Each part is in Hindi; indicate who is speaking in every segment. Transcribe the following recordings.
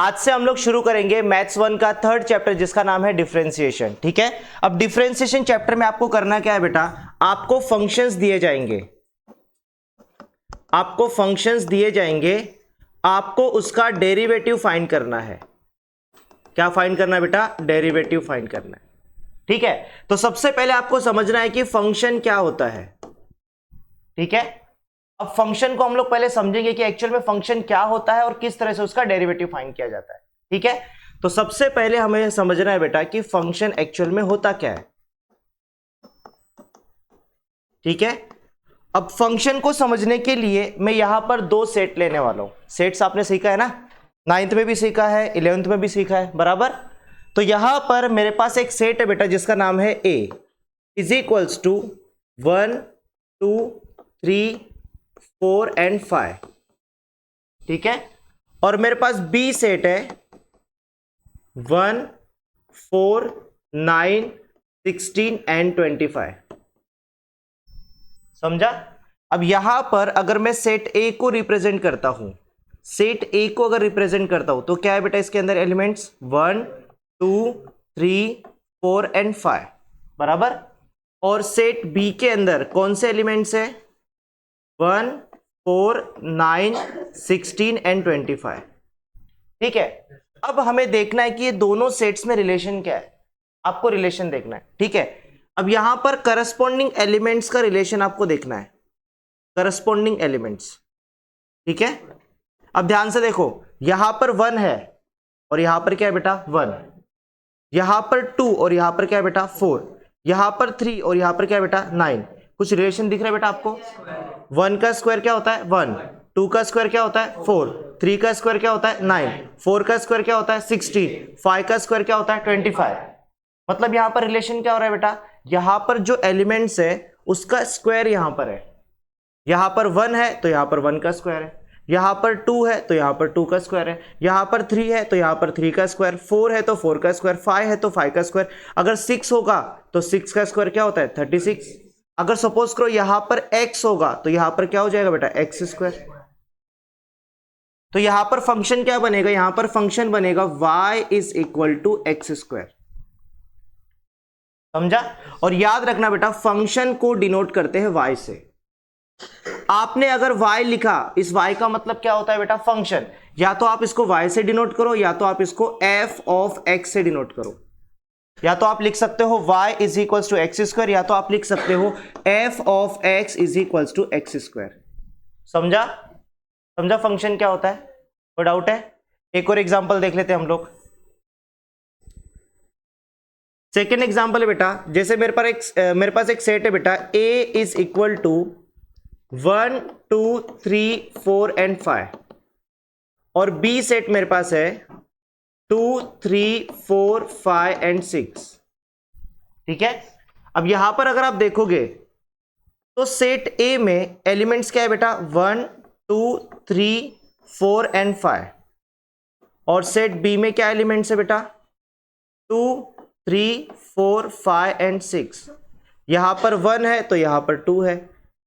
Speaker 1: आज से हम लोग शुरू करेंगे मैथ्स 1 का थर्ड चैप्टर जिसका नाम है डिफरेंशिएशन। ठीक है, अब डिफरेंशिएशन चैप्टर में आपको करना क्या है बेटा, आपको फंक्शंस दिए जाएंगे, आपको उसका डेरिवेटिव फाइंड करना है। क्या फाइंड करना है बेटा, डेरिवेटिव फाइंड करना है। ठीक है, तो सबसे पहले आपको समझना है कि फंक्शन क्या होता है। ठीक है, अब फंक्शन को हम लोग पहले समझेंगे कि एक्चुअल में फंक्शन क्या होता है और किस तरह से उसका डेरिवेटिव फाइंड किया जाता है। ठीक है, तो सबसे पहले हमें समझना है बेटा कि फंक्शन एक्चुअल में होता क्या है। ठीक है, अब फंक्शन को समझने के लिए मैं यहां पर दो सेट लेने वाला हूं। सेट्स आपने सीखा है ना, 9th में भी सीखा है, 11th में भी सीखा है, बराबर। तो यहां पर मेरे पास एक सेट है बेटा जिसका नाम है ए इज इक्वल्स टू 1 2 3 4 एंड 5। ठीक है, और मेरे पास बी सेट है 1 4 9 16 एंड 25। समझा। अब यहां पर अगर मैं सेट ए को रिप्रेजेंट करता हूं, तो क्या है बेटा, इसके अंदर एलिमेंट्स 1 2 3 4 एंड 5, बराबर। और सेट बी के अंदर कौन से एलिमेंट्स है, 1 4 9 16 एंड 25। ठीक है, अब हमें देखना है कि ये दोनों सेट्स में रिलेशन क्या है, आपको रिलेशन देखना है। ठीक है, अब यहां पर करस्पॉन्डिंग एलिमेंट्स का रिलेशन आपको देखना है, करस्पॉन्डिंग एलिमेंट्स। ठीक है, अब ध्यान से देखो, यहां पर 1 है और यहां पर क्या है बेटा 1, यहां पर 2 और यहां पर क्या है बेटा 4, यहां पर 3 और यहां पर क्या है बेटा 9। कुछ रिलेशन दिख रहा है बेटा आपको। 1 का स्क्वायर क्या होता है 1, 2 का स्क्वायर क्या होता है 4, 3 का स्क्वायर क्या होता है 9, 4 का स्क्वायर क्या होता है 16, 5 का स्क्वायर क्या होता है 25। मतलब यहां पर रिलेशन क्या हो रहा है बेटा, यहां पर जो एलिमेंट्स है उसका स्क्वायर यहां पर है। यहां पर 1 है तो यहां पर 1 का स्क्वायर है, यहां पर 2 है तो यहां पर 2 का स्क्वायर है, यहां पर 3 है तो यहां पर 3 का स्क्वायर, 4 है तो 4 का स्क्वायर, 5 है तो 5 का स्क्वायर। अगर 6 होगा तो 6 का स्क्वायर क्या होता है 36। अगर सपोज करो यहां पर x होगा तो यहां पर क्या हो जाएगा बेटा एक्स स्क्वायर। तो यहां पर फंक्शन क्या बनेगा, यहां पर फंक्शन बनेगा y is equal to x square. समझा। और याद रखना बेटा, फंक्शन को डिनोट करते हैं y से। आपने अगर y लिखा, इस y का मतलब क्या होता है बेटा फंक्शन। या तो आप इसको y से डिनोट करो या तो आप इसको f ऑफ x से डिनोट करो। या तो आप लिख सकते हो y is equals to x square, या तो आप लिख सकते हो f of x is equals to x square. समझा, समझा फंक्शन क्या होता है, कोई डाउट है। एक और एग्जांपल देख लेते हैं हम लोग। सेकेंड एग्जांपल है बेटा, जैसे मेरे पास एक सेट है बेटा a is equal to 1 2 3 4 and 5, और b सेट मेरे पास है 2 3 4 5 एंड 6। ठीक है, अब यहां पर अगर आप देखोगे तो सेट a में एलिमेंट्स क्या है बेटा 1 2 3 4 एंड 5, और सेट b में क्या एलिमेंट्स है बेटा 2 3 4 5 एंड 6। यहां पर 1 है तो यहां पर 2 है,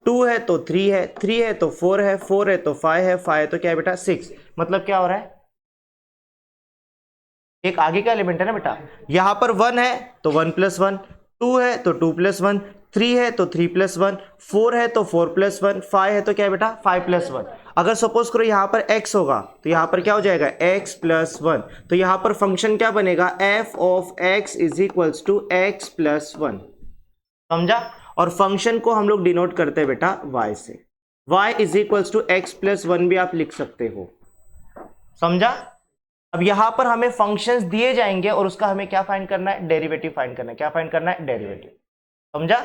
Speaker 1: 2 है तो 3 है, 3 है तो 4 है, 4 है तो 5 है, 5 है तो क्या है बेटा 6। मतलब क्या हो रहा है, एक आगे का एलिमेंट है ना बेटा। यहां पर 1 है तो 1 प्लस 1, 2 है तो 2 प्लस 1, 3 है तो 3 प्लस 1, 4 है तो 4 प्लस 1, 5 है तो क्या है बेटा 5 प्लस 1। अगर सपोज करो यहां पर x होगा तो यहां पर क्या हो जाएगा x प्लस 1। तो यहां पर फंक्शन क्या बनेगा, f of x is equals to x plus 1। समझा। और फंक्शन को हम लोग डिनोट करते हैं बेटा y से, y is equals to x plus 1 भी आप लिख सकते हो। समझा। अब यहां पर हमें फंक्शंस दिए जाएंगे और उसका हमें क्या फाइंड करना है, डेरिवेटिव फाइंड करना है। क्या फाइंड करना है, डेरिवेटिव। समझा।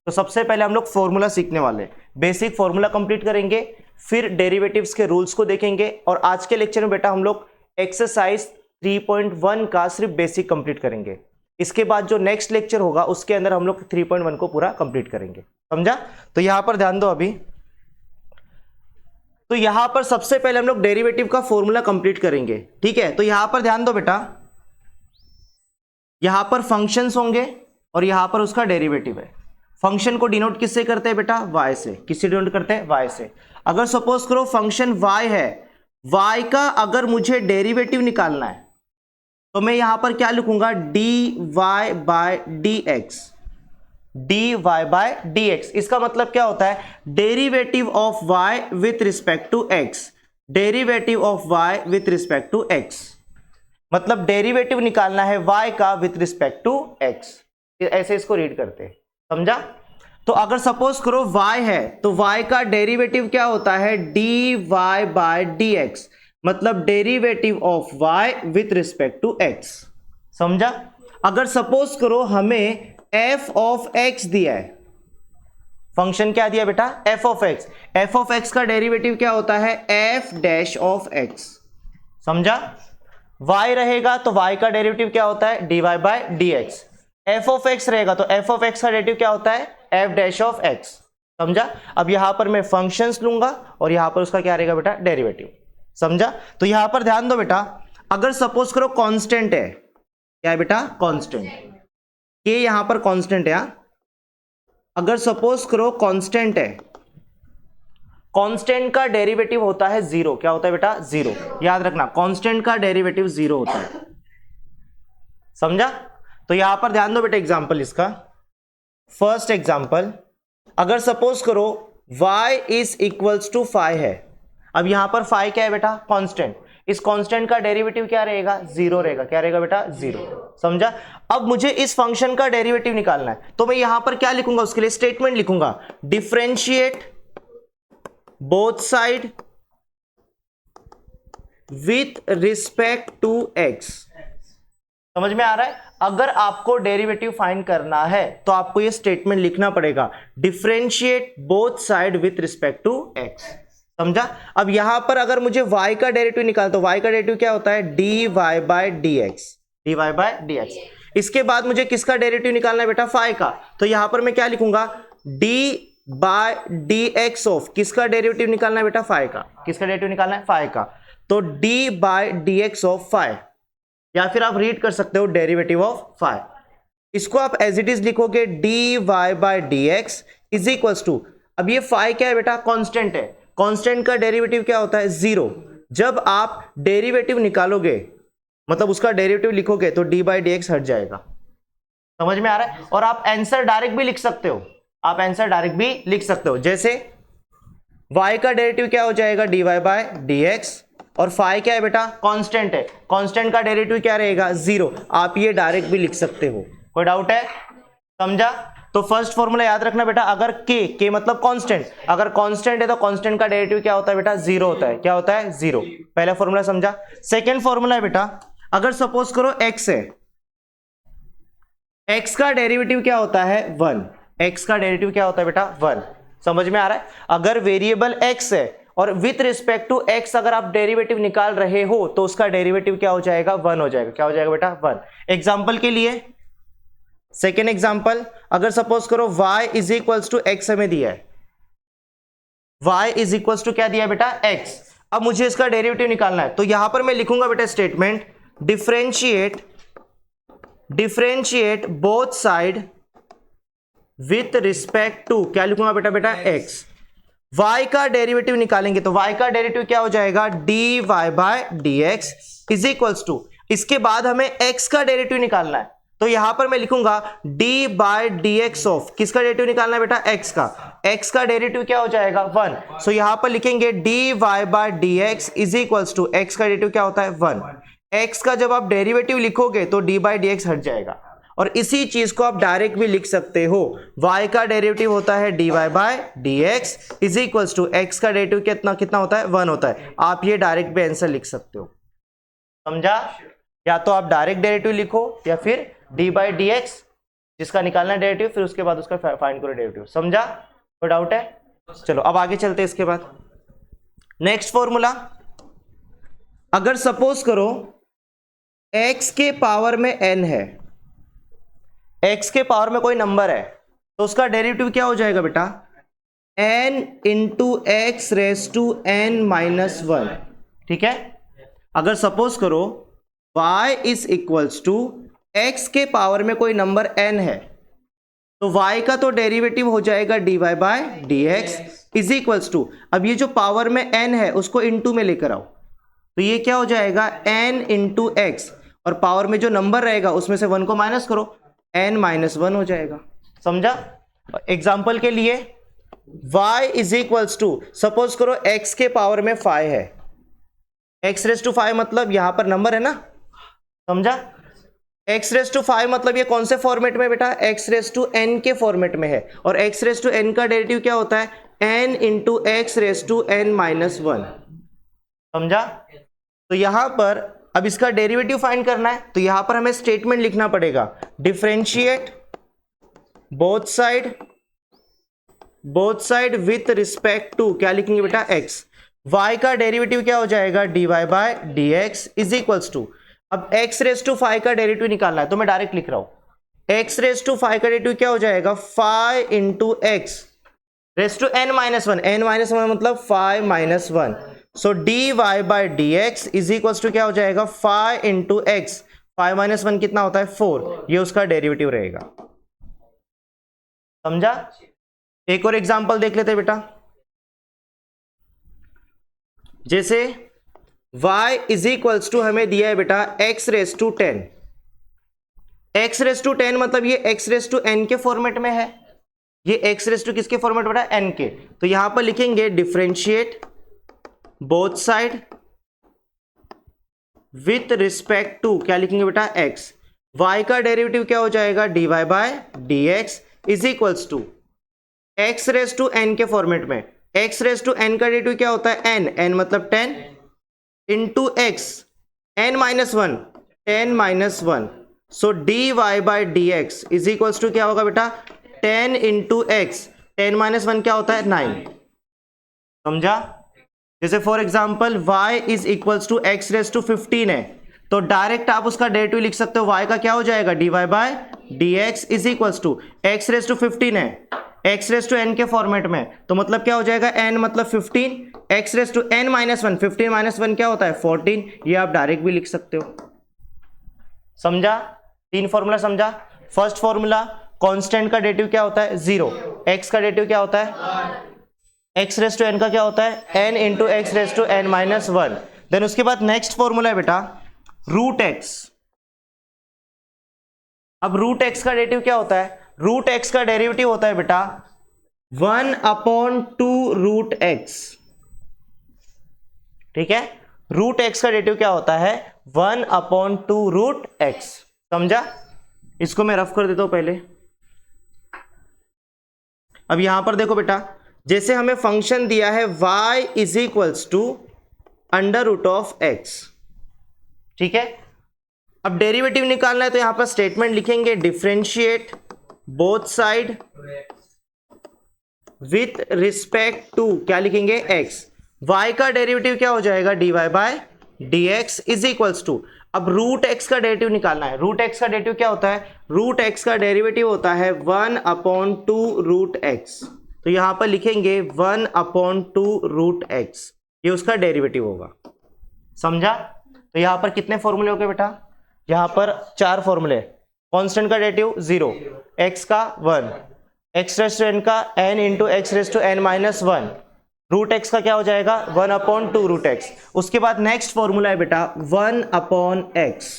Speaker 1: तो सबसे पहले हम लोग फॉर्मूला सीखने वाले, बेसिक फॉर्मूला कंप्लीट करेंगे, फिर डेरिवेटिव्स के रूल्स को देखेंगे, और आज के लेक्चर में बेटा हम लोग एक्सरसाइज 3.1 का सिर्फ बेसिक कंप्लीट करेंगे। इसके बाद जो नेक्स्ट लेक्चर होगा उसके अंदर हम लोग 3.1 को पूरा कंप्लीट करेंगे। समझा। तो यहां पर ध्यान दो अभी, तो यहां पर सबसे पहले हम लोग डेरिवेटिव का फॉर्मूला कंप्लीट करेंगे। ठीक है, तो यहां पर ध्यान दो बेटा, यहां पर फंक्शंस होंगे और यहां पर उसका डेरिवेटिव है। फंक्शन को डिनोट किससे करते हैं बेटा, y से। किससे डिनोट करते हैं, y से। अगर सपोज करो फंक्शन y है y का अगर मुझे डेरिवेटिव निकालना है तो मैं यहां पर क्या लिखूंगा, dy by dx, dy by dx। इसका मतलब क्या होता है, derivative of y with respect to x, derivative of y with respect to x, मतलब डेरिवेटिव निकालना है y का विथ रिस्पेक्ट टू x। ऐसे इसको रीड करते हैं, समझा। तो अगर सपोज करो y है तो y का डेरिवेटिव क्या होता है, dy बाय dx, मतलब derivative of y with respect to x, समझा। अगर सपोज करो हमें f ऑफ x दिया है, फंक्शन क्या दिया बेटा, f of x, f of x का डेरिवेटिव क्या होता है, f डैश ऑफ x, समझा। y रहेगा तो y का डेरिवेटिव क्या होता है, dy by dx। f of x रहेगा तो f ऑफ x का डेरिवेटिव क्या होता है, f डैश ऑफ x, समझा। अब यहां पर मैं फंक्शंस लूंगा और यहां पर उसका क्या रहेगा बेटा, डेरिवेटिव, समझा। तो यहां पर ध्यान दो बेटा, अगर सपोज करो कांस्टेंट है, क्या है बेटा, कांस्टेंट, ये यहां पर कांस्टेंट है। अगर सपोज करो कांस्टेंट है, कांस्टेंट का डेरिवेटिव होता है जीरो, क्या होता है बेटा, जीरो, याद रखना कांस्टेंट का डेरिवेटिव जीरो होता है, समझा। तो यहां पर ध्यान दो बेटा, एग्जांपल इसका, फर्स्ट एग्जांपल, अगर सपोज करो y इज इक्वल्स टू 5 है। अब यहां पर 5 क्या है बेटा, कांस्टेंट, इस कांस्टेंट का डेरिवेटिव क्या रहेगा, जीरो रहेगा, क्या रहेगा बेटा, जीरो, समझा। अब मुझे इस फंक्शन का डेरिवेटिव निकालना है तो मैं यहां पर क्या लिखूंगा, उसके लिए स्टेटमेंट लिखूंगा, differentiate both side with respect to x। समझ में आ रहा है। अगर आपको डेरिवेटिव फाइंड करना है तो आपको ये स्टेटमेंट लिखना पड़ेगा, differentiate both side with respect to x, समझा। अब यहां पर अगर मुझे y का डेरिवेटिव निकाल तो y का डेरिवेटिव क्या होता है, dy by dx, dy by dx। इसके बाद मुझे किसका डेरिवेटिव निकालना है बेटा, फाई का, तो यहां पर मैं क्या लिखूंगा, d बाय dx ऑफ, किसका डेरिवेटिव निकालना है बेटा, फाई का, किसका डेरिवेटिव निकालना है, फाई का, तो d by dx of phi, या फिर आप रीड कर सकते हो डेरिवेटिव ऑफ फाई। इसको आप एज इट इज लिखोगे, dy by dx is equals to, अब ये फाई क्या है बेटा, कांस्टेंट है, कांस्टेंट का डेरिवेटिव क्या होता है, जीरो। जब आप डेरिवेटिव निकालोगे मतलब उसका डेरिवेटिव लिखोगे तो डी बाई डी एक्स हट जाएगा, समझ में आ रहा है। और आप आंसर डायरेक्ट भी लिख सकते हो, आप आंसर डायरेक्ट भी लिख सकते हो, जैसे y का डेरिवेटिव क्या हो जाएगा, dy बाय dx, और फाई क्या है बेटा, कांस्टेंट है, कांस्टेंट का डेरिवेटिव क्या रहेगा, जीरो। आप ये डायरेक्ट भी लिख सकते हो, कोई डाउट है, समझा। तो फर्स्ट फॉर्मूला याद रखना बेटा, अगर k मतलब कांस्टेंट, अगर कांस्टेंट है तो कांस्टेंट का डेरिवेटिव क्या होता है बेटा, जीरो होता है, क्या होता है, जीरो। पहला फॉर्मूला समझा। सेकंड फॉर्मूला है बेटा, अगर सपोज करो x है, x का डेरिवेटिव क्या होता है, 1, x का डेरिवेटिव क्या होता है बेटा, 1, समझ में आ रहा है। अगर वेरिएबल x है और विथ रिस्पेक्ट टू x अगर आप डेरिवेटिव निकाल रहे हो तो उसका डेरिवेटिव क्या हो जाएगा, 1 हो जाएगा, क्या हो जाएगा बेटा, 1। एग्जांपल के लिए सेकेंड एग्जांपल, अगर सपोज करो y is equals to x हमें दिया है, y इज इक्वल्स टू क्या दिया है बेटा, x। अब मुझे इसका डेरिवेटिव निकालना है तो यहां पर मैं लिखूंगा बेटा statement, differentiate both side with respect to, क्या लिखूंगा बेटा x। y का डेरिवेटिव निकालेंगे तो y का डेरिवेटिव क्या हो जाएगा, dy by dx is equals to, इसके बाद हमें x का डेरिवेटिव निकालना है तो यहां पर मैं लिखूंगा d बाय dx ऑफ, किसका डेरिवेटिव निकालना है बेटा, x का, x का डेरिवेटिव क्या हो जाएगा, 1। सो यहां पर लिखेंगे dy by dx is equals to, x का डेरिवेटिव क्या होता है, 1। x का जब आप डेरिवेटिव लिखोगे तो d बाय dx हट जाएगा। और इसी चीज को आप डायरेक्ट भी लिख सकते हो, y का डेरिवेटिव होता है dy by dx is equals to, x का डेरिवेटिव कितना होता है, 1 होता है। आप ये डायरेक्ट भी आंसर लिख सकते हो, समझा। या तो आप डायरेक्ट डेरिवेटिव लिखो या फिर डी बाई डी एक्स जिसका निकालना है डेरिवेटिव, फिर उसके बाद उसका फाइंड करो डेरिवेटिव, समझा। कोई डाउट है, चलो अब आगे चलते हैं। इसके बाद नेक्स्ट फॉर्मूला, अगर सपोज करो x के पावर में n है, x के पावर में कोई नंबर है तो उसका डेरिवेटिव क्या हो जाएगा बेटा, n into x raise to n minus 1, ठीक है। अगर सपोज करो y is equals to x के पावर में कोई नंबर n है तो y का तो डेरिवेटिव हो जाएगा dy by dx is equals to, अब ये जो पावर में n है उसको इनटू में लेकर आओ, तो ये क्या हो जाएगा n इंटू एक्स, और पावर में जो नंबर रहेगा उसमें से 1 को माइनस करो, n माइनस 1 हो जाएगा। समझा? एग्जाम्पल के लिए y is equals to, suppose करो x के पावर में 5 है, x रेस टू 5 मतलब यहां पर नंबर है ना, समझा? x रेस टू 5 मतलब ये कौन से फॉर्मेट में बेटा, x रेस टू n के फॉर्मेट में है, और x रेस टू n का डेरिवेटिव क्या होता है, n into x raise to n minus 1। समझा? तो यहां पर अब इसका डेरिवेटिव फाइंड करना है, तो यहां पर हमें स्टेटमेंट लिखना पड़ेगा, differentiate both side with respect to, क्या लिखेंगे बेटा, x। y का डेरिवेटिव क्या हो जाएगा, dy by dx is equals to, अब x रेस टू 5 का डेरिवेटिव निकालना है, तो मैं डायरेक्ट लिख रहा हूं, x रेस टू 5 का डेरिवेटिव क्या हो जाएगा, 5 into x raise to n minus 1, n minus 1 मतलब 5 minus 1, so dy by dx is equals to क्या हो जाएगा, 5 इंटू एक्स, 5 माइनस 1 कितना होता है, 4, ये उसका डेरिवेटिव रहेगा। समझा? एक और एग्जांपल देख लेते हैं बेटा, जैसे y इज इक्वल्स टू हमें दिया है बेटा x raise to 10, x raise to 10 मतलब ये x रेस टू n के फॉर्मेट में है, ये x रेस टू किसके फॉर्मेट बेटा, n के, तो यहां पर लिखेंगे differentiate both side with respect to, क्या लिखेंगे बेटा, x, y का डेरिवेटिव क्या हो जाएगा, dy by dx is equals to x raise to n के फॉर्मेट में, x रेस टू n का डेरिवेटिव क्या होता है, n मतलब 10 into x, n minus 1, 10 minus 1, so dy by dx is equals to क्या होगा बेटा, 10 इंटू एक्स, 10 माइनस 1 क्या होता है, 9। समझा? जैसे for example y is equals to x raise to 15 है, तो डायरेक्ट आप उसका डेरिवेटिव लिख सकते हो, y का क्या हो जाएगा, dy by dx is equals to x raise to 15 है, x रेस टू n के फॉर्मेट में, तो मतलब क्या हो जाएगा, n मतलब 15, x raise to n minus 1, 15 minus 1 क्या होता है, 14, ये आप डायरेक्ट भी लिख सकते हो। समझा? 3 फॉर्मूला समझा? फर्स्ट फॉर्मूला, कांस्टेंट का डेरिवेटिव क्या होता है, 0, x का डेरिवेटिव क्या होता है, x रेस टू n का क्या होता है, n into x raise to n minus 1। Then उसके बाद नेक्स्ट फॉर्मूला है बेटा रूट x, अब रूट x का डेरिवेटिव क्या होता है, रूट x का डेरिवेटिव होता है बेटा 1/2 रूट x, ठीक है, रूट x का डेरिवेटिव क्या होता है, 1/2 रूट x। समझा? इसको मैं रफ कर देता हूं पहले। अब यहां पर देखो बेटा, जैसे हमें फंक्शन दिया है y is equals to under root of x, ठीक है, अब डेरिवेटिव निकालना है, तो यहां पर स्टेटमेंट लिखेंगे differentiate both side with respect to, क्या लिखेंगे, x, y का डेरिवेटिव क्या हो जाएगा, dy by dx is equals to, अब रूट x का डेरिवेटिव निकालना है, रूट x का डेरिवेटिव क्या होता है, रूट x का डेरिवेटिव होता है 1/2 रूट x, तो यहां पर लिखेंगे 1/2 रूट x, ये उसका डेरिवेटिव होगा। समझा? तो यहां पर कितने फॉर्मूले हो गए बेटा, यहां पर 4 फॉर्मूले, कांस्टेंट का डेरिवेटिव 0, x का 1, x रेस टू n का n into x raise to n minus 1, root x का क्या हो जाएगा 1/2 रूट x। उसके बाद नेक्स्ट फॉर्मूला है बेटा 1/x,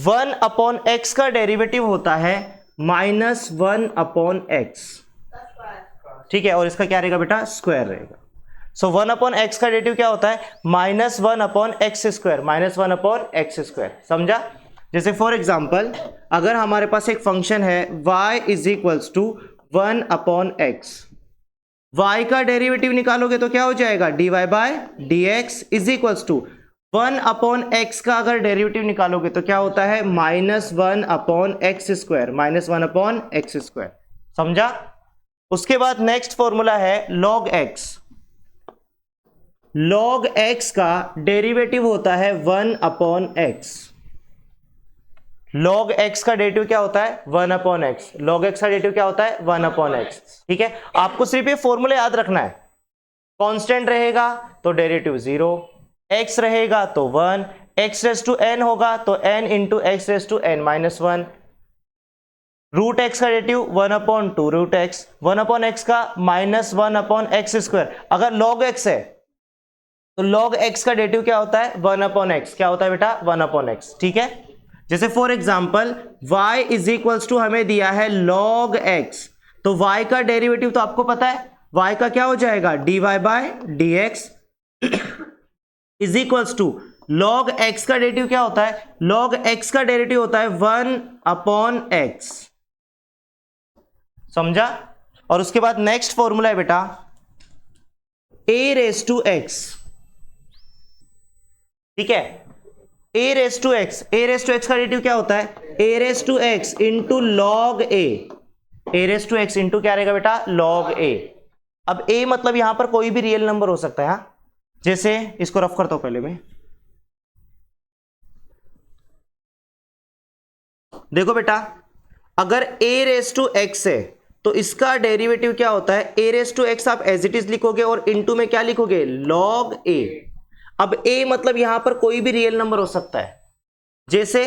Speaker 1: 1/x का डेरिवेटिव होता है -1/x, ठीक है, और इसका क्या रहेगा बेटा, स्क्वायर रहेगा। सो 1/x का डेरिवेटिव क्या होता है, -1/x स्क्वायर, -1/x स्क्वायर। समझा? जैसे फॉर एग्जाम्पल अगर हमारे पास एक फंक्शन है y is equals to 1/x, y का डेरिवेटिव निकालोगे तो क्या हो जाएगा, dy by dx is equals to 1/x का अगर डेरिवेटिव निकालोगे तो क्या होता है, -1/x स्क्वायर, -1/x स्क्वायर। समझा? उसके बाद नेक्स्ट फॉर्मूला है log x, log x का डेरिवेटिव होता है 1/x, log x का डेरिवेटिव क्या होता है 1/x, log x का डेरिवेटिव क्या होता है 1/x, ठीक है। आपको सिर्फ ये फॉर्मूला याद रखना है, कांस्टेंट रहेगा तो डेरिवेटिव 0, x रहेगा तो 1, x रेस टू n होगा तो n into x raise to n minus 1, root x का डेरिवेटिव 1/2 रूट x, 1/x का -1/x स्क्वायर, अगर log x है तो log x का डेरिवेटिव क्या होता है 1/x। क्या होता है बेटा 1/x। ठीक है, जैसे for example y is equals to हमें दिया है log x, तो y का डेरिवेटिव तो आपको पता है y का क्या हो जाएगा dy/dx is equals to log x का डेरिवेटिव क्या होता है, log x का डेरिवेटिव होता है 1/x। समझा। और उसके बाद नेक्स्ट फॉर्मूला है बेटा a⁻x। ठीक है, a⁻x का डेरिवेटिव क्या होता है a⁻x into log a। a⁻x into क्या रहेगा बेटा log a। अब a मतलब यहां पर कोई भी रियल नंबर हो सकता है। हाँ, जैसे इसको रफ करता हूं पहले मैं। देखो बेटा, अगर a⁻x है तो इसका डेरिवेटिव क्या होता है a⁻x आप एज इट इज लिखोगे और इनटू में क्या लिखोगे log a। अब a मतलब यहां पर कोई भी रियल नंबर हो सकता है, जैसे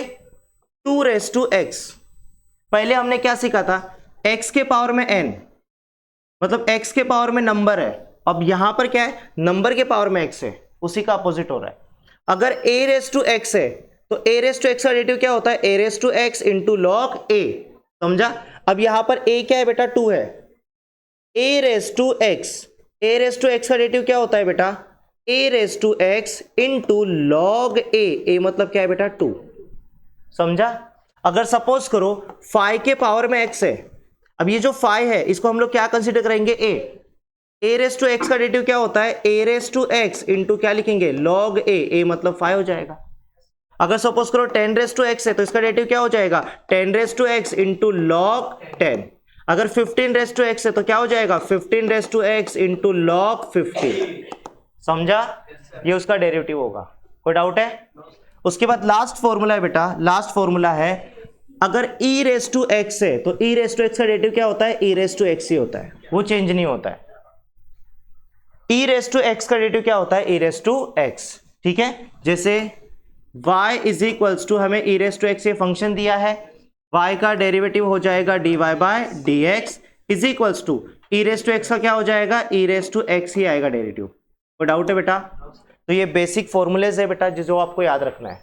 Speaker 1: 2⁻x। पहले हमने क्या सीखा था x के पावर में n, मतलब x के पावर में नंबर है। अब यहां पर क्या है नंबर के पावर में x है, उसी का अपोजिट हो रहा है। अगर a⁻x है तो a⁻x का डेरिवेटिव क्या होता है a⁻x इंटू log a। समझा। अब यहां पर a क्या है बेटा 2 है, a⁻x का डेरिवेटिव क्या होता है बेटा a⁻x इंटू log a मतलब क्या है बेटा 2। समझा। अगर सपोज करो फाइ के पावर में x है, अब ये जो फाइ है इसको हम लोग क्या कंसीडर करेंगे a⁻x का डेरिवेटिव क्या होता है a⁻x इंटू क्या लिखेंगे log a मतलब फाइ हो जाएगा। अगर सपोज करो 10⁻x है तो इसका डेरिवेटिव क्या हो जाएगा 10⁻x इंटू log 10। अगर 15⁻x है तो क्या हो जाएगा 15⁻x इंटू log 15। समझा, ये उसका डेरिवेटिव होगा। कोई डाउट है। उसके बाद लास्ट फॉर्मूला है बेटा, लास्ट फॉर्मूला है अगर e⁻x है तो e⁻x का डेरिवेटिव क्या होता है e⁻x ही होता है, वो चेंज नहीं होता है। e⁻x का डेरिवेटिव क्या होता है e⁻x। ठीक है, जैसे y इज इक्वल्स टू हमें e⁻x ये फंक्शन दिया है, y का डेरिवेटिव हो जाएगा dy/dx is equals to e⁻x का क्या हो जाएगा e⁻x ही आएगा डेरिवेटिव। कोई डाउट है बेटा। तो ये बेसिक फॉर्मूलेज है बेटा जो आपको याद रखना है।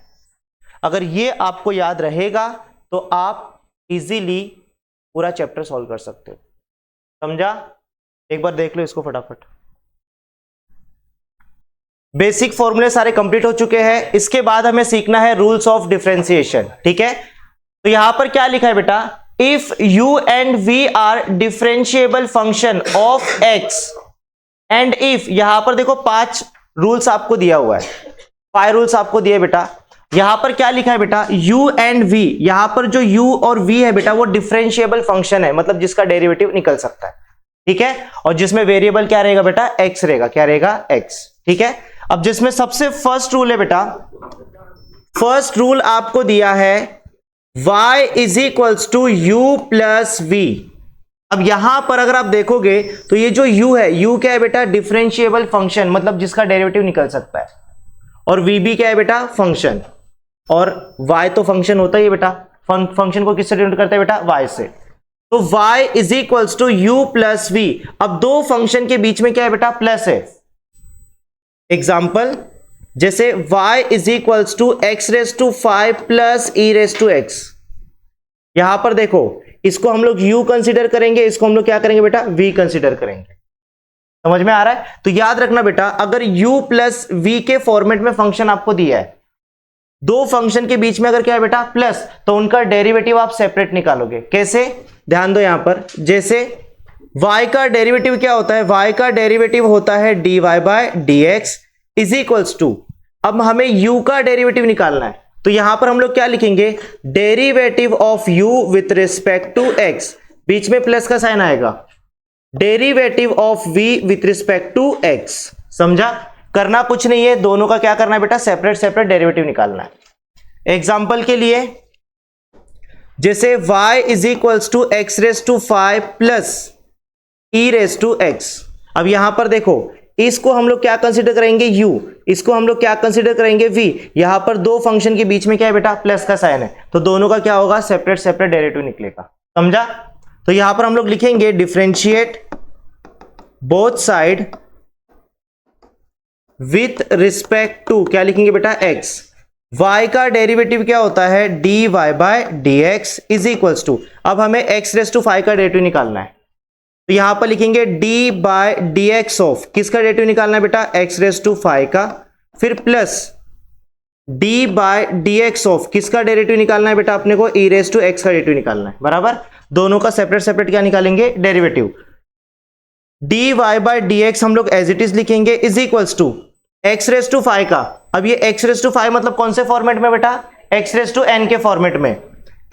Speaker 1: अगर ये आपको याद रहेगा तो आप इजीली पूरा चैप्टर सॉल्व कर सकते हो। समझा। एक बार देख लो इसको फटाफट। बेसिक फॉर्मूले सारे कंप्लीट हो चुके हैं। इसके बाद हमें सीखना है रूल्स ऑफ डिफरेंशिएशन। ठीक है, तो यहां पर क्या लिखा है बेटा if u and v are differentiable function of x and if, यहां पर देखो 5 रूल्स आपको दिया हुआ है, 5 रूल्स आपको दिए बेटा। यहां पर क्या लिखा है बेटा u एंड v, यहां पर जो u और v है बेटा वो डिफरेंशिएबल फंक्शन है, मतलब जिसका डेरिवेटिव निकल सकता है। ठीक है, और जिसमें वेरिएबल क्या रहेगा बेटा x रहेगा। क्या रहेगा x। ठीक है, अब जिसमें सबसे फर्स्ट रूल है बेटा, फर्स्ट रूल आपको दिया है y is equals to u plus v। अब यहां पर अगर आप देखोगे तो ये जो u है, u क्या है बेटा डिफरेंशिएबल फंक्शन, मतलब जिसका डेरिवेटिव निकल सकता है, और v भी क्या है बेटा फंक्शन, और y तो फंक्शन होता ही है बेटा। फंक्शन को किससे डिनोट करता है बेटा y से। तो y is equals to u plus v। अब दो फंक्शन के बीच में क्या है बेटा प्लस है। एग्जाम्पल जैसे y is equals to x⁵ plus e⁻x। यहां पर देखो इसको हम लोग u कंसीडर करेंगे, इसको हम लोग क्या करेंगे बेटा v कंसीडर करेंगे। समझ में आ रहा है। तो याद रखना बेटा अगर u प्लस v के फॉर्मेट में फंक्शन आपको दिया है, दो फंक्शन के बीच में अगर क्या है बेटा प्लस, तो उनका डेरिवेटिव आप सेपरेट निकालोगे। कैसे, ध्यान दो यहां पर, जैसे y का डेरिवेटिव क्या होता है, y का डेरिवेटिव होता है dy/dx इज इक्वल्स टू, अब हमें u का डेरिवेटिव निकालना है, तो यहां पर हम लोग क्या लिखेंगे derivative of u with respect to x, बीच में प्लस का साइन आएगा, derivative of v with respect to x। समझा। करना कुछ नहीं है, दोनों का क्या करना है बेटा सेपरेट सेपरेट डेरिवेटिव निकालना है। एग्जांपल के लिए जैसे y is equals to x⁵ plus e⁻x। अब यहां पर देखो इसको हम लोग क्या कंसीडर करेंगे u, इसको हम लोग क्या कंसीडर करेंगे v। यहां पर दो फंक्शन के बीच में क्या है बेटा प्लस का साइन है, तो दोनों का क्या होगा सेपरेट सेपरेट डेरिवेटिव निकलेगा। समझा। तो यहां पर हम लोग लिखेंगे differentiate both side with respect to क्या लिखेंगे बेटा x। y का डेरिवेटिव क्या होता है dy by dx is equals to, अब हमें x रेस टू 5 का डेरिवेटिव निकालना है, तो यहां पर लिखेंगे d बाय dx ऑफ, किसका डेरिवेटिव निकालना है बेटा x रेस टू 5 का, फिर plus d by dx of, किसका डेरिवेटिव निकालना है बेटा अपने को e रेस टू x का डेरिवेटिव निकालना है, बराबर। दोनों का सेपरेट सेपरेट क्या निकालेंगे डेरिवेटिव। dy बाय dx हम लोग एज इट इज लिखेंगे is equals to x raise to 5 का, अब ये x रेस टू 5 मतलब कौन से फॉर्मेट में बेटा x रेस टू n के फॉर्मेट में।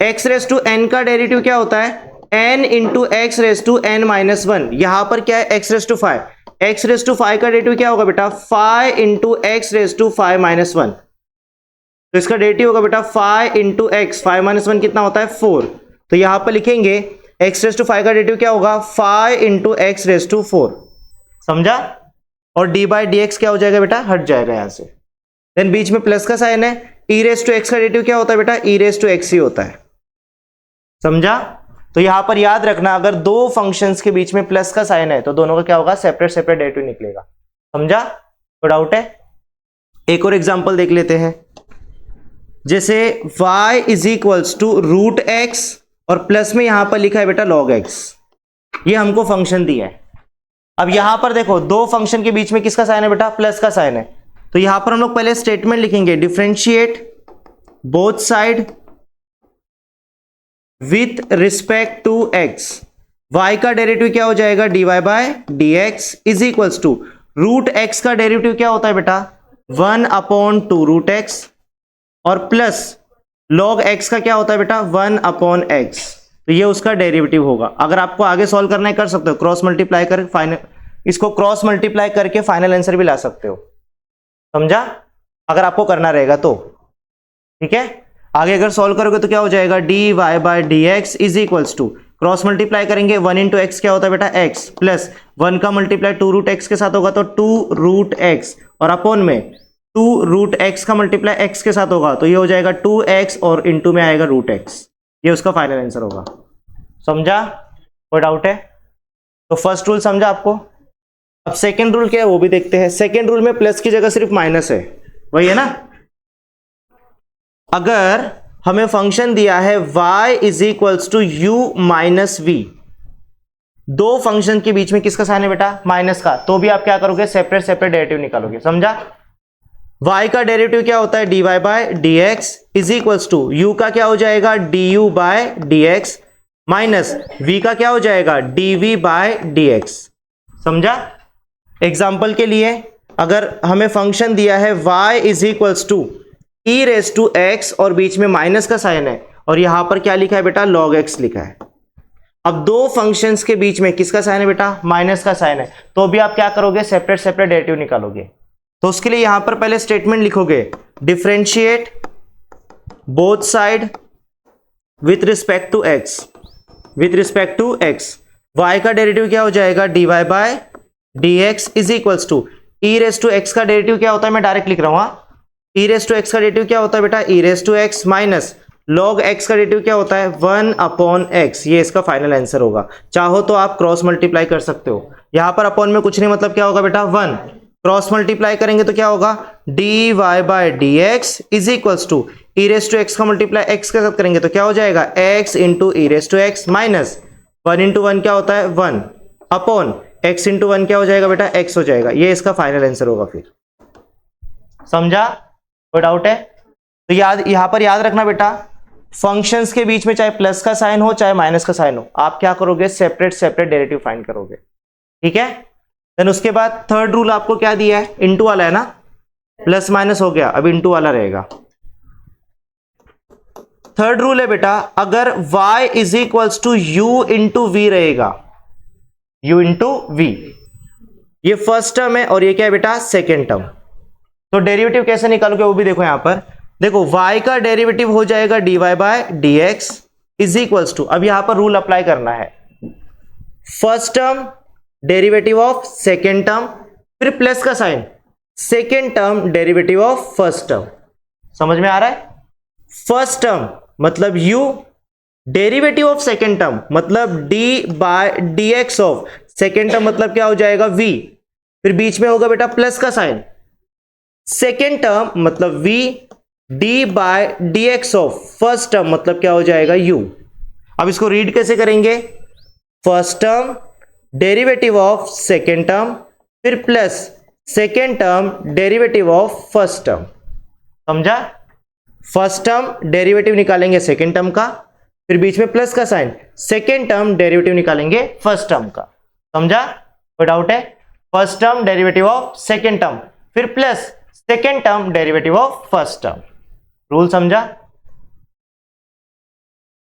Speaker 1: x रेस टू n का डेरिवेटिव क्या होता है n into x raise to n minus 1, यहां पर क्या है x raise to 5, x raise to 5 का डेरिवेटिव क्या होगा बेटा 5 into x raise to 5 minus 1, तो इसका डेरिवेटिव होगा बेटा 5 इंटू एक्स, 5 माइनस 1 कितना होता है 4, तो यहां पर लिखेंगे x रेस टू 5 का डेरिवेटिव क्या होगा 5 इंटू एक्स रेस टू 4, समझा। और d बाई डी एक्स क्या हो जाएगा बेटा हट जाएगा यहां से, देन बीच में प्लस का साइन है, e रेस टू एक्स का डेरिवेटिव क्या होता है बेटा e रेस टू एक्स ही होता है, समझा। तो यहां पर याद रखना अगर दो फंक्शंस के बीच में प्लस का साइन है तो दोनों का क्या होगा सेपरेट सेपरेट डेरिवेटिव निकलेगा, समझा। तो डाउट है, एक और एग्जांपल देख लेते हैं, जैसे y is equals to root x और प्लस में यहां पर लिखा है बेटा log x, ये हमको फंक्शन दिया है। अब यहां पर देखो दो फंक्शन के बीच में किसका साइन है बेटा प्लस का साइन है, तो यहां पर हम लोग पहले स्टेटमेंट लिखेंगे differentiate both side with respect to x, y का डेरिवेटिव क्या हो जाएगा dy by dx is equals to root x का डेरिवेटिव क्या होता है बेटा 1 अपॉन 2 रूट x और प्लस log x का क्या होता है बेटा 1 अपॉन x, तो ये उसका डेरिवेटिव होगा। अगर आपको आगे सॉल्व करना है कर सकते हो, क्रॉस मल्टीप्लाई कर फाइनल, इसको क्रॉस मल्टीप्लाई करके फाइनल आंसर भी ला सकते हो, समझा, अगर आपको करना रहेगा तो, ठीक है। आगे अगर सॉल्व करोगे तो क्या हो जाएगा dy by dx is equals to, cross multiply करेंगे 1 इंटू एक्स क्या होता है बेटा x, प्लस 1 का मल्टीप्लाई 2 रूट एक्स के साथ होगा तो 2 रूट एक्स और अपॉन में 2 रूट एक्स का मल्टीप्लाई x के साथ होगा तो ये हो जाएगा 2x और इंटू में आएगा रूट x, ये उसका फाइनल आंसर होगा, समझा। कोई डाउट है? तो फर्स्ट रूल समझा आपको। अब सेकंड रूल क्या है वो भी देखते हैं। सेकंड रूल में प्लस की जगह सिर्फ माइनस है, वही है ना। अगर हमें फंक्शन दिया है y is equals to u minus v, दो फंक्शन के बीच में किसका साइन है बेटा माइनस का, तो भी आप क्या करोगे सेपरेट सेपरेट डेरिवेटिव निकालोगे, समझा। y का डेरिवेटिव क्या होता है dy by dx is equals to u का क्या हो जाएगा du by dx minus v का क्या हो जाएगा dv बाय dx, समझा। एग्जाम्पल के लिए अगर हमें फंक्शन दिया है y is equals to e raise to x और बीच में माइनस का साइन है और यहां पर क्या लिखा है बेटा log x लिखा है। अब दो फंक्शंस के बीच में किसका साइन है बेटा माइनस का साइन है, तो भी आप क्या करोगे सेपरेट सेपरेट डेरिवेटिव निकालोगे। तो उसके लिए यहां पर पहले स्टेटमेंट लिखोगे differentiate both side with respect to x, with respect to x, y का डेरिवेटिव क्या हो जाएगा dy by dx is equals to e raise to x का डेरिवेटिव क्या होता है, मैं डायरेक्ट लिख रहा हूं, ई रेस टू एक्स का डेरिवेटिव क्या होता है बेटा e raise to x minus log x का डेरिवेटिव क्या होता है 1 अपॉन x, ये इसका फाइनल आंसर होगा। चाहो तो आप क्रॉस मल्टीप्लाई कर सकते हो, यहां पर अपॉन में कुछ नहीं मतलब क्या होगा बेटा 1, क्रॉस मल्टीप्लाई करेंगे तो क्या होगा dy by dx is equals to e raise to x का मल्टीप्लाई x के साथ करेंगे तो क्या हो जाएगा x into e raise to x minus 1 into 1 क्या होता है 1 अपॉन x इंटू 1 क्या हो जाएगा बेटा x हो जाएगा, ये इसका फाइनल आंसर होगा। फिर समझा, कोई डाउट है? तो यहां पर याद रखना बेटा फंक्शंस के बीच में चाहे प्लस का साइन हो चाहे माइनस का साइन हो, आप क्या करोगे सेपरेट सेपरेट डेरिवेटिव फाइंड करोगे, ठीक है। देन उसके बाद थर्ड रूल आपको क्या दिया है इनटू वाला है ना, प्लस माइनस हो गया अब इनटू वाला रहेगा। थर्ड रूल है बेटा अगर y is equals to u into v रहेगा, u इंटू वी, ये फर्स्ट टर्म है और ये क्या है बेटा सेकेंड टर्म, तो डेरिवेटिव कैसे निकालोगे वो भी देखो। यहां पर देखो y का डेरिवेटिव हो जाएगा dy by dx is equals to, अब यहां पर रूल अप्लाई करना है first term derivative of second term फिर प्लस का sign, second term derivative of first term, समझ में आ रहा है। फर्स्ट टर्म मतलब u, derivative of second term मतलब d by dx of second term मतलब क्या हो जाएगा v, फिर बीच में होगा बेटा प्लस का साइन, सेकेंड टर्म मतलब v, d by d x of first term मतलब क्या हो जाएगा u। अब इसको रीड कैसे करेंगे, first term derivative of second term फिर plus second term derivative of first term. समझा, फर्स्ट टर्म डेरिवेटिव निकालेंगे सेकेंड टर्म का, फिर बीच में प्लस का साइन, सेकेंड टर्म डेरिवेटिव निकालेंगे फर्स्ट टर्म का। समझा, कोई डाउट है, first term derivative of second term फिर plus second term derivative of first term. Rule समझा।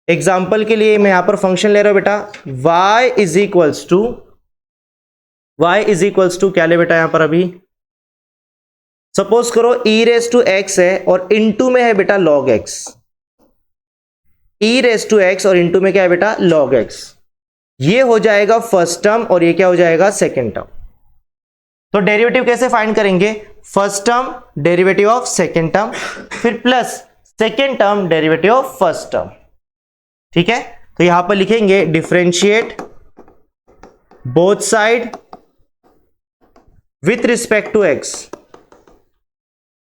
Speaker 1: एग्जाम्पल के लिए मैं यहां पर फंक्शन ले रहा हूं बेटा, y इज इक्वल्स टू क्या ले बेटा यहां पर, अभी सपोज करो e रेस टू x है और इनटू में है बेटा log x, e raise to x और इनटू में क्या है बेटा log x। ये हो जाएगा फर्स्ट टर्म और ये क्या हो जाएगा सेकेंड टर्म। तो डेरिवेटिव कैसे फाइंड करेंगे, first term derivative of second term फिर plus second term derivative of first term. ठीक है, तो यहां पर लिखेंगे differentiate both side with respect to x।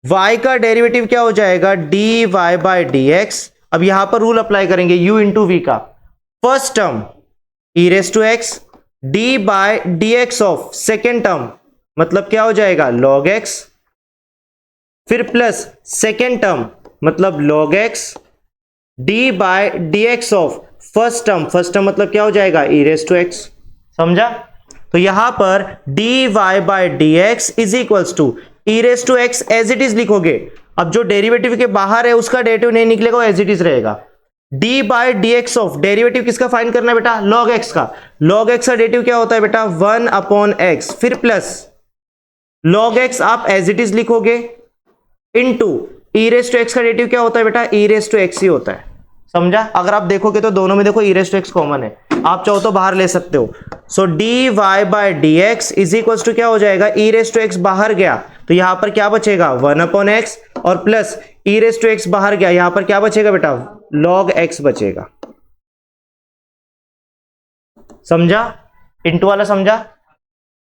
Speaker 1: y का डेरिवेटिव क्या हो जाएगा dy बाय dx। अब यहां पर रूल अप्लाई करेंगे u इंटू वी का, first term e raise to x, d by dx of second term मतलब क्या हो जाएगा log x, फिर प्लस सेकेंड टर्म मतलब log x, d by dx of first term मतलब क्या हो जाएगा e रेस टू x। समझा, तो यहां पर dy by dx is equals to e raise to x as it is लिखोगे। अब जो डेरिवेटिव के बाहर है उसका डेरिवेटिव नहीं निकलेगा, एज इट इज रहेगा। d by dx of derivative किसका फाइंड करना है बेटा, log x का। log x का डेरिवेटिव क्या होता है बेटा 1 अपॉन x, फिर प्लस log x आप एज इट इज लिखोगे into e raise to x का डेरिवेटिव क्या होता है बेटा e रेस टू x ही होता है। समझा, अगर आप देखोगे तो दोनों में देखो e raise to x common है, आप चाहो तो बाहर ले सकते हो। So dy by dx is equals to क्या हो जाएगा e रेस टू x बाहर गया तो यहां पर क्या बचेगा 1 अपॉन x और plus e raise to x बाहर गया, यहां पर क्या बचेगा बेटा log x बचेगा। समझा, इनटू वाला समझा।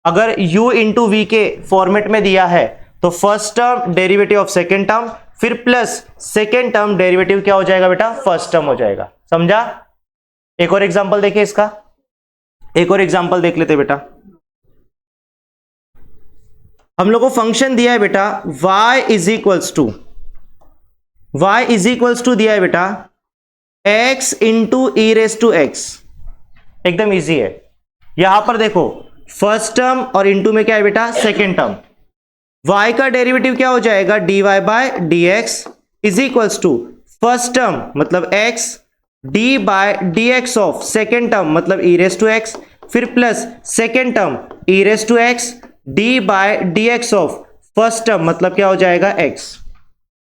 Speaker 1: अगर u इंटू वी के फॉर्मेट में दिया है तो first term derivative of second term फिर प्लस सेकेंड टर्म डेरिवेटिव क्या हो जाएगा बेटा फर्स्ट टर्म हो जाएगा। समझा, एक और एग्जांपल देखिए इसका, एक और एग्जांपल देख लेते बेटा। हम लोग को फंक्शन दिया है बेटा y इज इक्वल्स टू दिया है बेटा x into e raise to x. एकदम इजी है, यहां पर देखो फर्स्ट टर्म और इंटू में क्या है बेटा सेकेंड टर्म। y का डेरिवेटिव क्या हो जाएगा dy by dx is equals to first term मतलब x, d by dx of second term मतलब e रेस टू x, फिर plus second term e raise to x, d by dx of first term मतलब क्या हो जाएगा x।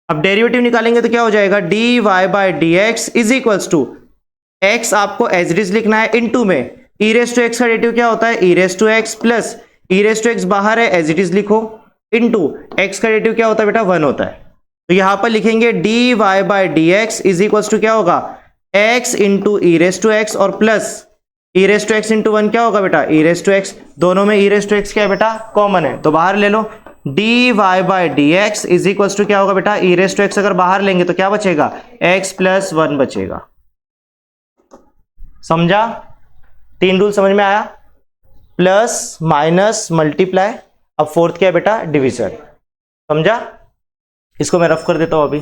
Speaker 1: अब डेरिवेटिव निकालेंगे तो क्या हो जाएगा dy by dx is equals to x आपको एज इट इज लिखना है इनटू में e रेस टू x का डेरिवेटिव क्या होता है e raise to x plus e raise to x बाहर है एज इट इज लिखो इनटू x का डेरिवेटिव क्या होता है बेटा 1 होता है। तो यहां पर लिखेंगे dy by dx is equals to क्या होगा x into e raise to x और plus e raise to x into 1 क्या होगा बेटा ई रेस टू एक्स। दोनों में ई रेस टू एक्स क्या है बेटा कॉमन है तो बाहर ले लो। dy by dx is equals to क्या होगा बेटा ई रेस टू एक्स अगर बाहर लेंगे तो क्या बचेगा x प्लस 1 बचेगा। समझा, तीन रूल समझ में आया, प्लस माइनस मल्टीप्लाई, अब फोर्थ क्या है बेटा डिवीजन। समझा, इसको मैं रफ कर देता हूं अभी।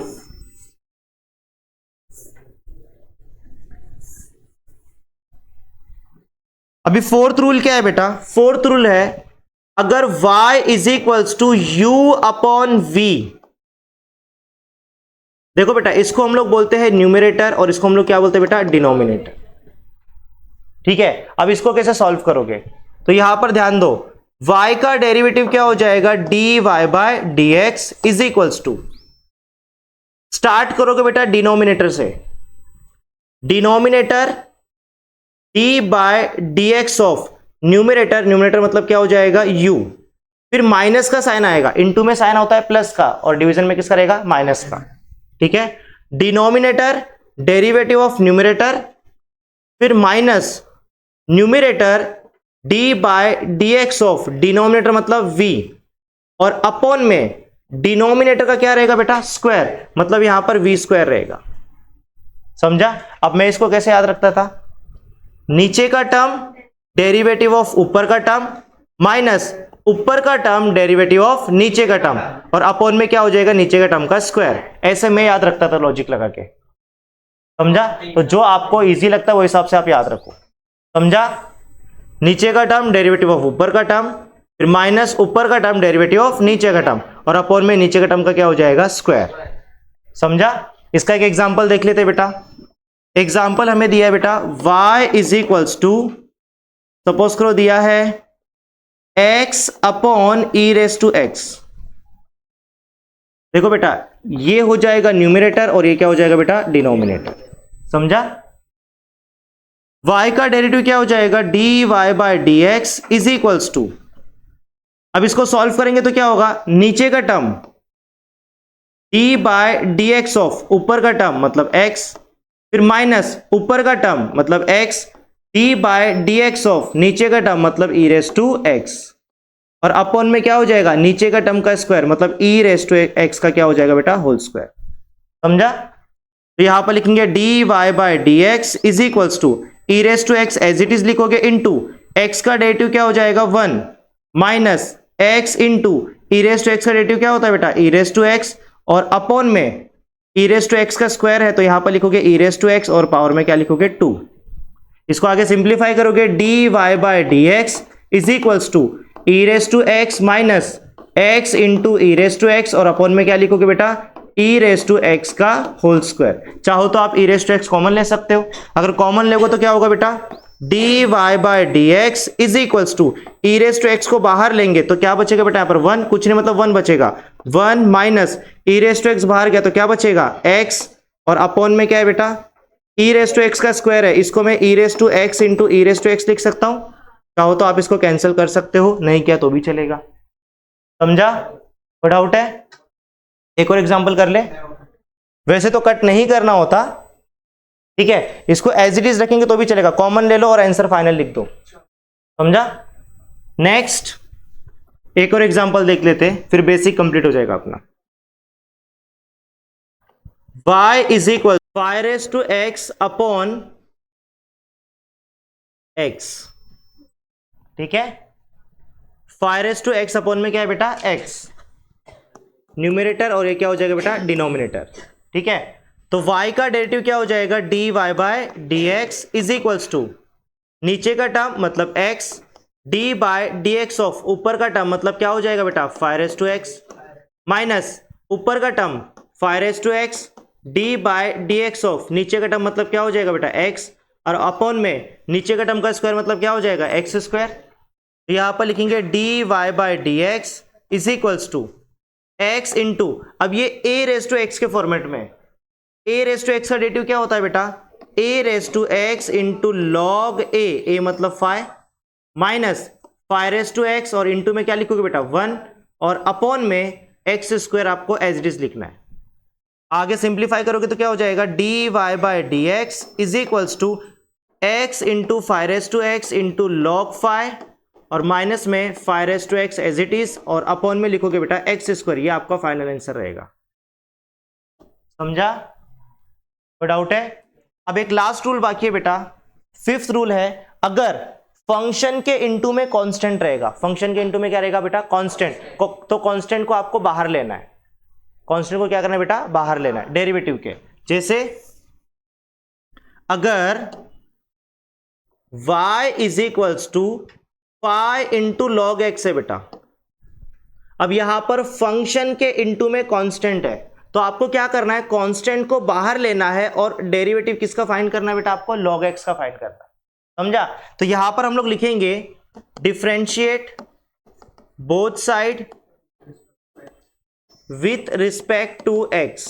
Speaker 1: अभी फोर्थ रूल क्या है बेटा, फोर्थ रूल है अगर y is equals to u upon v. देखो बेटा इसको हम लोग बोलते हैं न्यूमरेटर और इसको हम लोग क्या बोलते हैं बेटा डिनोमिनेटर। ठीक है, अब इसको कैसे सॉल्व करोगे तो यहां पर ध्यान दो y का डेरिवेटिव क्या हो जाएगा dy by dx is equals to, start करोगे बेटा डिनोमिनेटर से, denominator d by dx of numerator, numerator मतलब क्या हो जाएगा u, फिर माइनस का साइन आएगा, इनटू में साइन होता है प्लस का और डिवीजन में किसका रहेगा माइनस का। ठीक है, डिनोमिनेटर डेरिवेटिव ऑफ न्यूमरेटर फिर minus numerator d by dx of denominator मतलब v और अपॉन में डिनोमिनेटर का क्या रहेगा बेटा, स्क्वायर, मतलब यहां पर वी स्क्वायर रहेगा। समझा? अब मैं इसको कैसे याद रखता था, नीचे का टर्म डेरिवेटिव ऑफ ऊपर का टर्म माइनस ऊपर का टर्म डेरिवेटिव ऑफ नीचे का टर्म, और अपॉन में क्या हो जाएगा, नीचे का टर्म का स्क्वायर। ऐसे मैं याद रखता था लॉजिक लगा के। समझा? तो जो आपको इजी लगता है वो हिसाब से आप याद रखो। समझा? नीचे का टर्म डेरिवेटिव ऑफ ऊपर का टर्म, फिर माइनस ऊपर का टर्म डेरिवेटिव ऑफ नीचे का टर्म, और अपॉन में नीचे का टर्म का क्या हो जाएगा, स्क्वायर। समझा? इसका एक एग्जांपल देख लेते बेटा। एग्जांपल हमें दिया है बेटा, y is equals to, suppose करो दिया है x upon e raise to x. देखो बेटा, ये हो जाएगा न्यूमरेटर और ये क्या हो जाएगा बेटा, डिनोमिनेटर। समझा? y का डेरिवेटिव क्या हो जाएगा, dy by dx is equals to, अब इसको सॉल्व करेंगे तो क्या होगा, नीचे का term d by dx of ऊपर का टर्म मतलब x, फिर माइनस ऊपर का टर्म मतलब x, d by dx of नीचे का टर्म मतलब e रेस टू x, और अपॉन में क्या हो जाएगा, नीचे का टर्म का स्क्वायर मतलब e रेस टू x का क्या हो जाएगा बेटा, होल स्क्वायर। समझा? तो यहां पर लिखेंगे dy by dx is equals to e raise to x as it is लिखोगे, इनटू x का डेरिवेटिव क्या हो जाएगा 1 minus x into e raise to x का डेरिवेटिव क्या होता है बेटा, ई रेस टू एक्स, और अपॉन में ई रेस टू एक्स का स्क्वायर है तो यहां पर लिखोगे ई रेस टू एक्स, और पावर में क्या लिखोगे 2। इसको आगे सिंप्लीफाई करोगे, D y by d x is equals to e raise to x minus x into e raise to x, और अपॉन में क्या लिखोगे बेटा, ई रेस टू एक्स का होल स्क्वायर। चाहो तो आप e raise to x common ले सकते हो, अगर कॉमन लोगे तो क्या होगा बेटा, d y by d x is equals to e raise to x को बाहर लेंगे तो क्या बचेगा बेटा, यहाँ पर 1, कुछ नहीं मतलब 1 बचेगा, 1 minus e raise to x बाहर गया तो क्या बचेगा x, और अपॉन में क्या है बेटा, ई रेस टू एक्स का स्क्वायर है, इसको मैं e raise to x into e raise to x लिख सकता हूं। चाहो तो आप इसको कैंसिल कर सकते हो, नहीं किया तो भी चलेगा। समझा? कोई डाउट है? एक और एग्जांपल कर ले। वैसे तो कट नहीं करना होता, ठीक है, इसको एज इट इज रखेंगे तो भी चलेगा, कॉमन ले लो और आंसर फाइनल लिख दो। समझा? नेक्स्ट एक और एग्जांपल देख लेते, फिर बेसिक कंप्लीट हो जाएगा अपना। y is equal five raise to x upon x, ठीक है, five raise to x upon में क्या है बेटा, x न्यूमरेटर, और ये क्या हो जाएगा बेटा, डिनोमिनेटर। ठीक है, तो y का डेरिवेटिव क्या हो जाएगा, dy by dx is equals to नीचे का टर्म मतलब x, d by dx of ऊपर का टर्म मतलब क्या हो जाएगा बेटा, five raise to x, minus ऊपर का term five raise to x, d by dx of नीचे का टर्म मतलब क्या हो जाएगा बेटा, x, और अपॉन में नीचे का टर्म का स्क्वायर मतलब क्या हो जाएगा, एक्स स्क्वायर। तो यहां पर लिखेंगे dy by dx is equals to x into, अब ये a रेस टू एक्स के फॉर्मेट में, a रेस टू एक्स का डेरिवेटिव क्या होता है बेटा, a raise to x into log a मतलब 5 माइनस 5 रेस टू एक्स, और इंटू में क्या लिखोगे बेटा 1, और अपॉन में एक्स स्क्वायर आपको एज इट इज लिखना है। आगे सिंप्लीफाई करोगे तो क्या हो जाएगा, dy by dx is equals to x into 5 raise to x into log 5, और माइनस में 5 raise to x as it is, और अपॉन में लिखोगे बेटा एक्स स्क्वायर। ये आपका फाइनल आंसर रहेगा। समझा? कोई डाउट है? अब एक लास्ट रूल बाकी है बेटा, फिफ्थ रूल है, अगर फंक्शन के इनटू में कांस्टेंट रहेगा, फंक्शन के इनटू में क्या रहेगा बेटा, कांस्टेंट, तो कांस्टेंट को आपको बाहर लेना है, कांस्टेंट को क्या करना है बेटा, बाहर लेना है डेरिवेटिव के। जैसे अगर y is equals to 5 into log x है बेटा, अब यहां पर फंक्शन के इनटू में कांस्टेंट है, तो आपको क्या करना है, कांस्टेंट को बाहर लेना है और डेरिवेटिव किसका फाइंड करना है बेटा, आपको log x का फाइंड करना है। समझा? तो यहां पर हम लोग लिखेंगे differentiate both side with respect to x,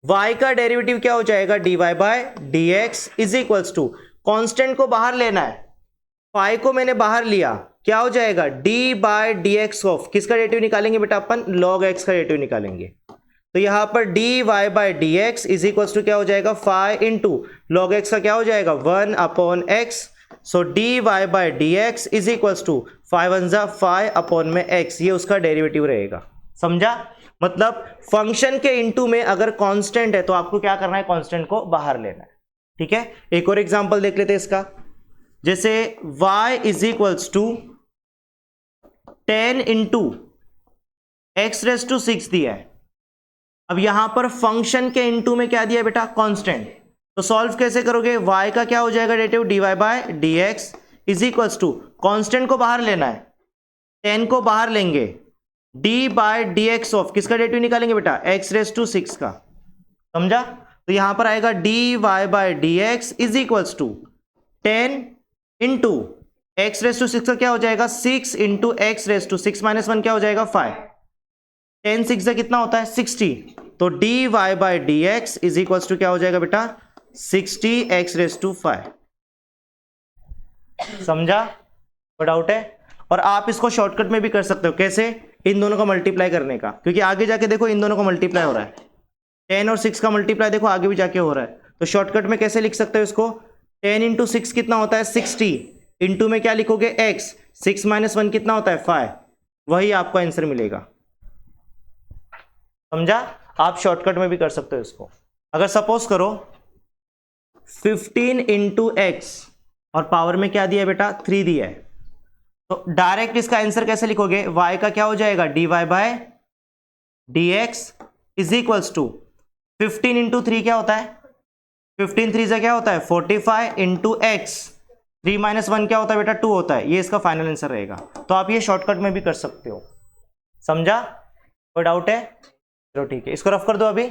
Speaker 1: y का डेरिवेटिव क्या हो जाएगा, dy by dx is equals to, constant को बाहर लेना है, फाइ को मैंने बाहर लिया, क्या हो जाएगा, d बाय dx ऑफ किसका डेरिवेटिव निकालेंगे बेटा, अपन log x का डेरिवेटिव निकालेंगे। तो यहां पर dy by dx is equals to क्या हो जाएगा, 5 इंटू लॉग एक्स का क्या हो जाएगा 1 upon x, so dy by dx is equals to 5 1 जा 5 अपॉन में x, ये उसका डेरिवेटिव रहेगा। समझा? मतलब फंक्शन के इनटू में अगर कांस्टेंट है तो आपको क्या करना है, कांस्टेंट को बाहर लेना है। ठीक है, एक और एग्जांपल देख लेते हैं इसका। जैसे y is equals to 10 into x raise to 6 दिया है। अब यहां पर फंक्शन के इनटू में क्या दिया है बेटा, कांस्टेंट। तो सॉल्व कैसे करोगे, y का क्या हो जाएगा derivative, dy by d x is equals to, constant को बाहर लेना है, 10 को बाहर लेंगे, d by d x of किसका डेरिवेटिव निकालेंगे बेटा, x रेस टू 6 का। समझा? तो यहां पर आएगा dy by d x is equals to 10 into x raise to 6 का क्या हो जाएगा, 6 into x raise to 6 minus 1 क्या हो जाएगा 5। 10 6 से कितना होता है 60। तो dy by d x is equals to क्या हो जाएगा बेटा, 60 एक्स रेस टू 5। समझा? कोई डाउट है? और आप इसको शॉर्टकट में भी कर सकते हो, कैसे, इन दोनों का मल्टीप्लाई करने का, क्योंकि आगे जाके देखो इन दोनों का मल्टीप्लाई हो रहा है, 10 और 6 का मल्टीप्लाई देखो आगे भी जाके हो रहा है। तो शॉर्टकट में कैसे लिख सकते हो इसको, 10 इंटू 6 कितना होता है 60, इंटू में क्या लिखोगे x, 6 माइनस 1 कितना होता है 5, वही आपको आंसर मिलेगा। समझा? आप शॉर्टकट में भी कर सकते हो इसको। अगर सपोज करो 15 इंटू एक्स और पावर में क्या दिया है बेटा 3 दिया है, तो डायरेक्ट इसका आंसर कैसे लिखोगे, y का क्या हो जाएगा dy by d x is equals to 15 into 3 क्या होता है, 15 3 से क्या होता है 45 इंटू एक्स, 3 माइनस 1 क्या होता है बेटा 2 होता है। ये इसका फाइनल आंसर रहेगा। तो आप ये शॉर्टकट में भी कर सकते हो। समझा? कोई डाउट है? चलो ठीक है, इसको रफ कर दो अभी।